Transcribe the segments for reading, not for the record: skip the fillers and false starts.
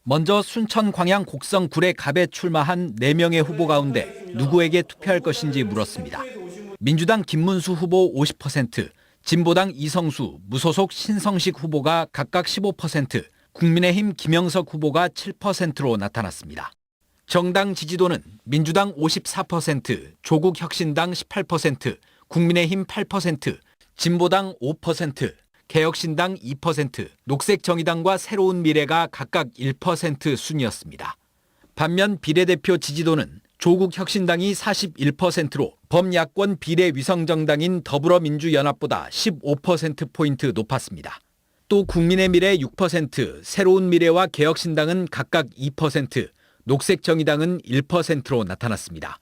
먼저 순천 광양 곡성 구례 갑에 출마한 4명의 후보 가운데 누구에게 투표할 것인지 물었습니다. 민주당 김문수 후보 50%, 진보당 이성수, 무소속 신성식 후보가 각각 15%, 국민의힘 김영석 후보가 7%로 나타났습니다. 정당 지지도는 민주당 54%, 조국혁신당 18%, 국민의힘 8%, 진보당 5%, 개혁신당 2%, 녹색정의당과 새로운 미래가 각각 1% 순이었습니다. 반면 비례대표 지지도는 조국혁신당이 41%로 범야권 비례위성정당인 더불어민주연합보다 15%포인트 높았습니다. 또 국민의미래 6%, 새로운 미래와 개혁신당은 각각 2%, 녹색정의당은 1%로 나타났습니다.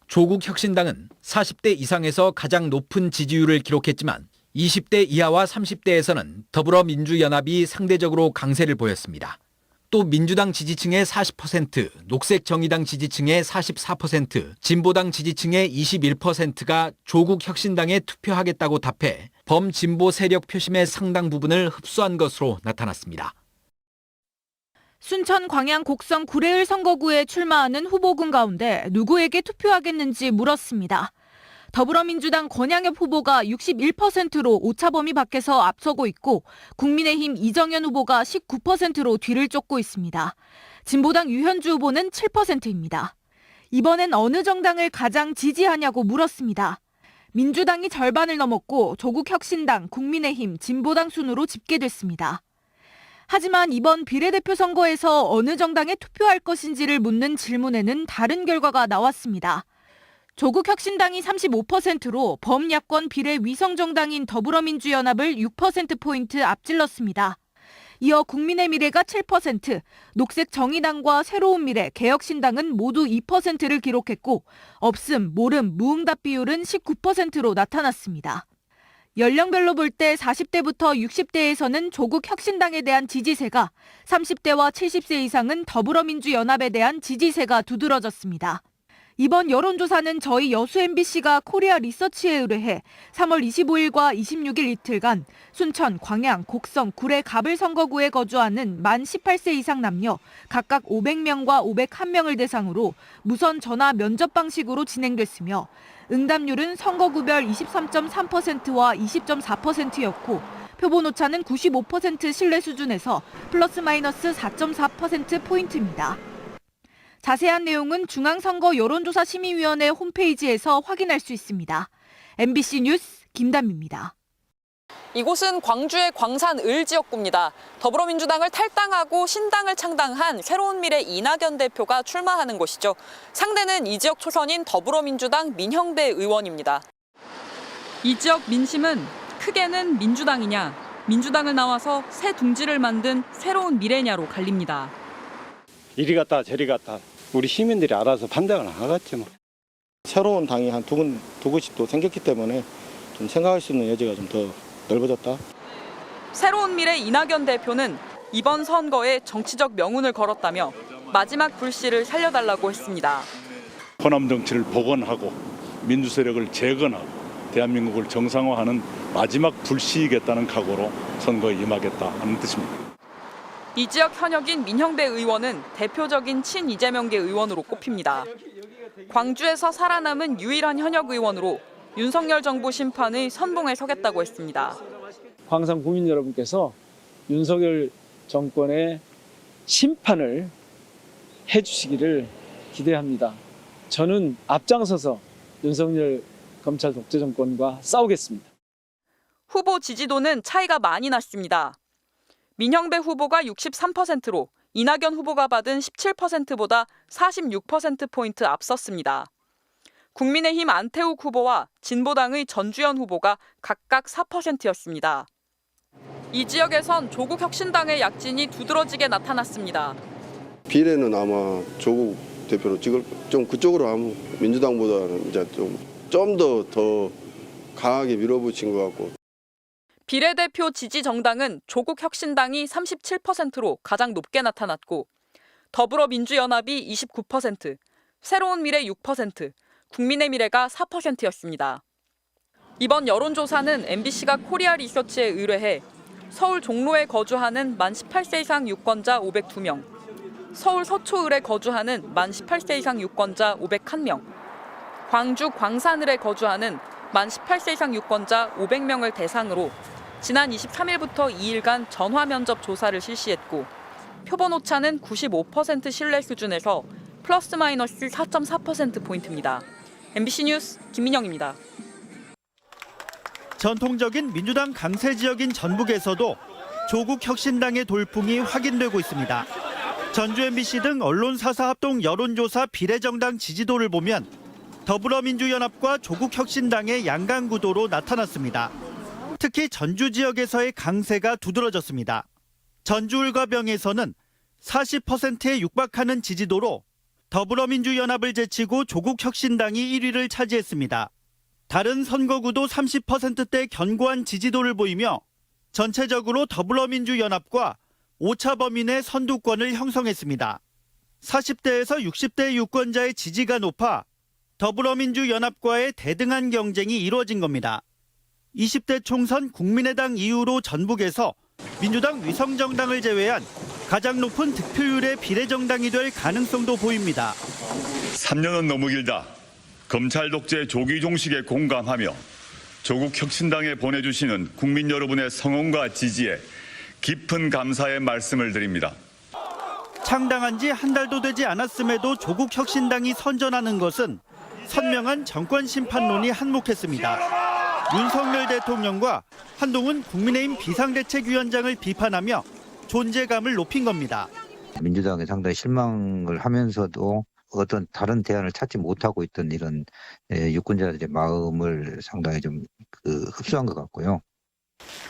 조국혁신당은 40대 이상에서 가장 높은 지지율을 기록했지만 20대 이하와 30대에서는 더불어민주연합이 상대적으로 강세를 보였습니다. 또 민주당 지지층의 40%, 녹색정의당 지지층의 44%, 진보당 지지층의 21%가 조국혁신당에 투표하겠다고 답해 범진보 세력 표심의 상당 부분을 흡수한 것으로 나타났습니다. 순천 광양 곡성 구례을 선거구에 출마하는 후보군 가운데 누구에게 투표하겠는지 물었습니다. 더불어민주당 권양엽 후보가 61%로 오차 범위 밖에서 앞서고 있고 국민의힘 이정현 후보가 19%로 뒤를 쫓고 있습니다. 진보당 유현주 후보는 7%입니다. 이번엔 어느 정당을 가장 지지하냐고 물었습니다. 민주당이 절반을 넘었고 조국혁신당, 국민의힘, 진보당 순으로 집계됐습니다. 하지만 이번 비례대표 선거에서 어느 정당에 투표할 것인지를 묻는 질문에는 다른 결과가 나왔습니다. 조국혁신당이 35%로 범야권 비례위성정당인 더불어민주연합을 6%포인트 앞질렀습니다. 이어 국민의미래가 7%, 녹색정의당과 새로운미래, 개혁신당은 모두 2%를 기록했고 없음, 모름, 무응답 비율은 19%로 나타났습니다. 연령별로 볼 때 40대부터 60대에서는 조국혁신당에 대한 지지세가, 30대와 70세 이상은 더불어민주연합에 대한 지지세가 두드러졌습니다. 이번 여론조사는 저희 여수 MBC가 코리아 리서치에 의뢰해 3월 25일과 26일 이틀간 순천, 광양, 곡성, 구례 갑을 선거구에 거주하는 만 18세 이상 남녀 각각 500명과 501명을 대상으로 무선 전화 면접 방식으로 진행됐으며 응답률은 선거구별 23.3%와 20.4%였고 표본 오차는 95% 신뢰 수준에서 플러스 마이너스 4.4%포인트입니다. 자세한 내용은 중앙선거 여론조사심의위원회 홈페이지에서 확인할 수 있습니다. MBC 뉴스 김단미입니다. 이곳은 광주의 광산 을 지역구입니다. 더불어민주당을 탈당하고 신당을 창당한 새로운미래 이낙연 대표가 출마하는 곳이죠. 상대는 이 지역 초선인 더불어민주당 민형배 의원입니다. 이 지역 민심은 크게는 민주당이냐, 민주당을 나와서 새 둥지를 만든 새로운 미래냐로 갈립니다. 이리 갔다 저리 갔다 우리 시민들이 알아서 판단을 하겠지 뭐. 새로운 당이 한 두 곳이 또 생겼기 때문에 좀 생각할 수 있는 여지가 좀 더 넓어졌다. 새로운 미래 이낙연 대표는 이번 선거에 정치적 명운을 걸었다며 마지막 불씨를 살려달라고 했습니다. 호남 정치를 복원하고 민주 세력을 재건하고 대한민국을 정상화하는 마지막 불씨이겠다는 각오로 선거에 임하겠다 하는 뜻입니다. 이 지역 현역인 민형배 의원은 대표적인 친이재명계 의원으로 꼽힙니다. 광주에서 살아남은 유일한 현역 의원으로 윤석열 정부 심판의 선봉에 서겠다고 했습니다. 광산 국민 여러분께서 윤석열 정권의 심판을 해주시기를 기대합니다. 저는 앞장서서 윤석열 검찰 독재 정권과 싸우겠습니다. 후보 지지도는 차이가 많이 났습니다. 민형배 후보가 63%로 이낙연 후보가 받은 17%보다 46%포인트 앞섰습니다. 국민의힘 안태욱 후보와 진보당의 전주현 후보가 각각 4%였습니다. 이 지역에선 조국혁신당의 약진이 두드러지게 나타났습니다. 비례는 아마 조국 대표로 찍을 좀 그쪽으로 아무 민주당보다는 이제 좀 더 강하게 밀어붙인 것 같고. 비례대표 지지 정당은 조국혁신당이 37%로 가장 높게 나타났고 더불어민주연합이 29%, 새로운미래 6%, 국민의미래가 4%였습니다. 이번 여론조사는 MBC가 코리아 리서치에 의뢰해 서울 종로에 거주하는 만 18세 이상 유권자 502명, 서울 서초을에 거주하는 만 18세 이상 유권자 501명, 광주 광산을에 거주하는 만 18세 이상 유권자 500명을 대상으로 지난 23일부터 2일간 전화 면접 조사를 실시했고 표본 오차는 95% 신뢰 수준에서 플러스 마이너스 4.4%포인트입니다. MBC 뉴스 김민영입니다. 전통적인 민주당 강세 지역인 전북에서도 조국 혁신당의 돌풍이 확인되고 있습니다. 전주 MBC 등 언론사사 합동 여론조사 비례정당 지지도를 보면 더불어민주연합과 조국 혁신당의 양강 구도로 나타났습니다. 특히 전주 지역에서의 강세가 두드러졌습니다. 전주 을과병에서는 40%에 육박하는 지지도로 더불어민주연합을 제치고 조국 혁신당이 1위를 차지했습니다. 다른 선거구도 30%대 견고한 지지도를 보이며 전체적으로 더불어민주연합과 오차 범위 내 선두권을 형성했습니다. 40대에서 60대 유권자의 지지가 높아 더불어민주연합과의 대등한 경쟁이 이루어진 겁니다. 20대 총선 국민의당 이후로 전북에서 민주당 위성정당을 제외한 가장 높은 득표율의 비례정당이 될 가능성도 보입니다. 3년은 너무 길다. 검찰 독재 조기 종식에 공감하며 조국 혁신당에 보내주시는 국민 여러분의 성원과 지지에 깊은 감사의 말씀을 드립니다. 창당한 지 한 달도 되지 않았음에도 조국 혁신당이 선전하는 것은 선명한 정권 심판론이 한몫했습니다. 윤석열 대통령과 한동훈 국민의힘 비상대책위원장을 비판하며 존재감을 높인 겁니다. 민주당에 상당히 실망을 하면서도 어떤 다른 대안을 찾지 못하고 있던 이런 유권자들의 마음을 상당히 좀 흡수한 것 같고요.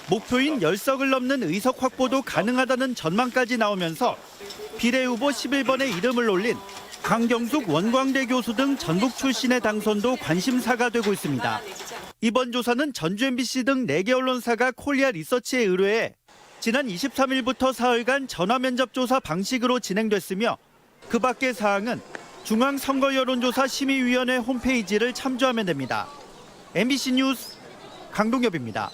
목표인 10석을 넘는 의석 확보도 가능하다는 전망까지 나오면서 비례후보 11번에 이름을 올린 강경숙 원광대 교수 등 전북 출신의 당선도 관심사가 되고 있습니다. 이번 조사는 전주 MBC 등 4개 언론사가 코리아 리서치에 의뢰해 지난 23일부터 사흘간 전화 면접 조사 방식으로 진행됐으며 그 밖의 사항은 중앙선거여론조사 심의위원회 홈페이지를 참조하면 됩니다. MBC 뉴스 강동엽입니다.